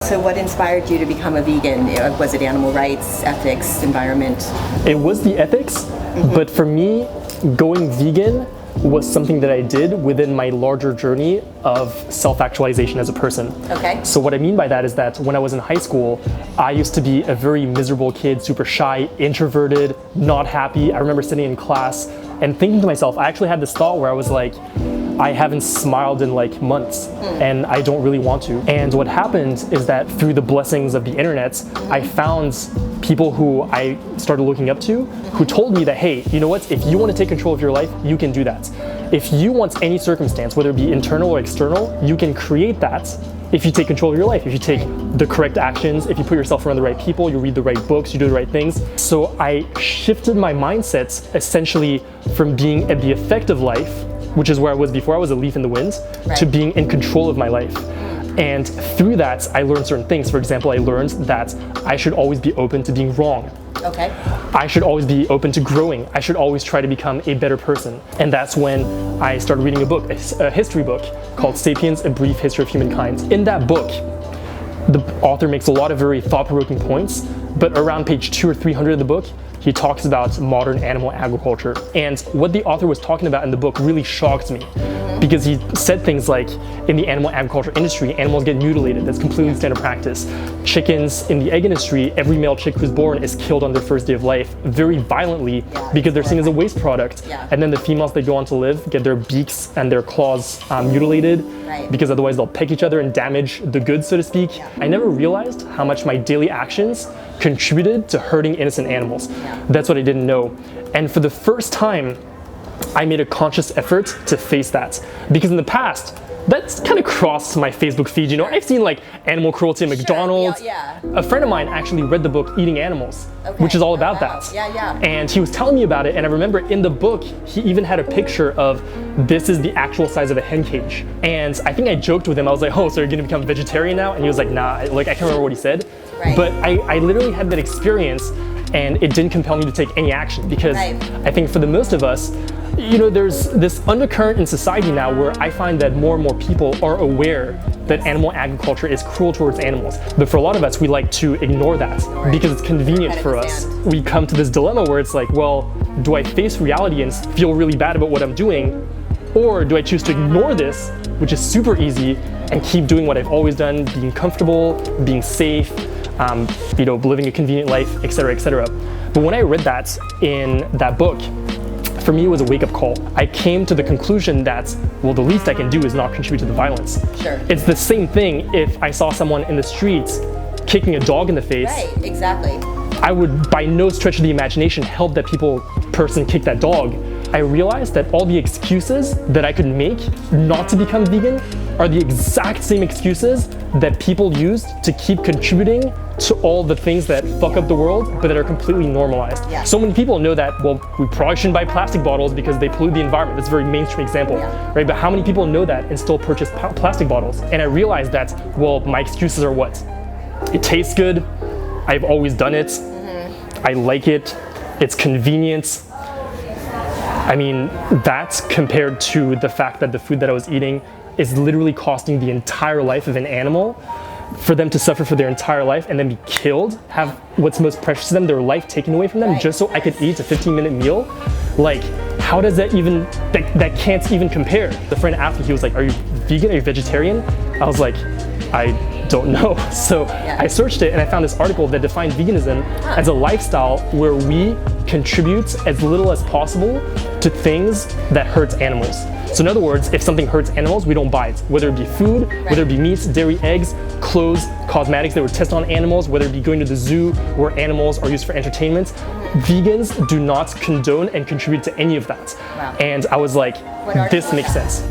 So what inspired you to become a vegan? Was it animal rights, ethics, environment? It was the ethics, but for me, going vegan was something that I did within my larger journey of self-actualization as a person. Okay. So what I mean by that is that when I was in high school, I used to be a very miserable kid, super shy, introverted, not happy. I remember sitting in class and thinking to myself, I actually had this thought where I was like, I haven't smiled in like months and I don't really want to. And what happened is that through the blessings of the internet, I found people who I started looking up to who told me that, hey, you know what, if you want to take control of your life, you can do that. If you want any circumstance, whether it be internal or external, you can create that if you take control of your life, if you take the correct actions, if you put yourself around the right people, you read the right books, you do the right things. So I shifted my mindset essentially from being at the effective life, which is where I was before I was a leaf in the wind, to being in control of my life. And through that, I learned certain things. For example, I learned that I should always be open to being wrong. Okay. I should always be open to growing. I should always try to become a better person. And that's when I started reading a book, a history book called Sapiens, A Brief History of Humankind. In that book, the author makes a lot of very thought-provoking points, but around page 200 or 300 of the book, he talks about modern animal agriculture. And what the author was talking about in the book really shocked me, because he said things like, in the animal agriculture industry, animals get mutilated. That's completely standard practice. Chickens in the egg industry, every male chick who's born is killed on their first day of life very violently because they're seen as a waste product. And then the females that go on to live get their beaks and their claws mutilated because otherwise they'll peck each other and damage the goods, so to speak. I never realized how much my daily actions contributed to hurting innocent animals. That's what I didn't know. And for the first time, I made a conscious effort to face that. Because in the past, that's kind of crossed my Facebook feed. You know, I've seen like animal cruelty at McDonald's. A friend of mine actually read the book Eating Animals, which is all about that. And he was telling me about it, and I remember in the book, he even had a picture of this is the actual size of a hen cage. And I think I joked with him, I was like, oh, so you're gonna become vegetarian now? And he was like, nah, like I can't remember what he said. But I literally had that experience, and it didn't compel me to take any action, because I think for the most of us, you know, there's this undercurrent in society now where I find that more and more people are aware that animal agriculture is cruel towards animals. But for a lot of us, we like to ignore that because it's convenient for us. We come to this dilemma where it's like, well, do I face reality and feel really bad about what I'm doing? Or do I choose to ignore this, which is super easy, and keep doing what I've always done, being comfortable, being safe, you know, living a convenient life, etc., etc. But when I read that in that book, for me, it was a wake-up call. I came to the conclusion that, well, the least I can do is not contribute to the violence. It's the same thing if I saw someone in the streets kicking a dog in the face. I would, by no stretch of the imagination, help that person kick that dog. I realized that all the excuses that I could make not to become vegan are the exact same excuses that people use to keep contributing to all the things that fuck up the world, but that are completely normalized. So many people know that, well, we probably shouldn't buy plastic bottles because they pollute the environment. That's a very mainstream example, right? But how many people know that and still purchase plastic bottles? And I realized that, well, my excuses are what? It tastes good. I've always done it. I like it. It's convenient. I mean, that's compared to the fact that the food that I was eating is literally costing the entire life of an animal, for them to suffer for their entire life and then be killed, have what's most precious to them, their life taken away from them, just so I could eat a 15-minute meal. Like, how does that even, that can't even compare. The friend asked me, he was like, are you vegan, are you vegetarian? I was like, I don't know. So I searched it and I found this article that defined veganism as a lifestyle where we contribute as little as possible to things that hurt animals. So in other words, if something hurts animals, we don't buy it. Whether it be food, whether it be meats, dairy, eggs, clothes, cosmetics that were tested on animals, whether it be going to the zoo where animals are used for entertainment, vegans do not condone and contribute to any of that. And I was like, this makes sense.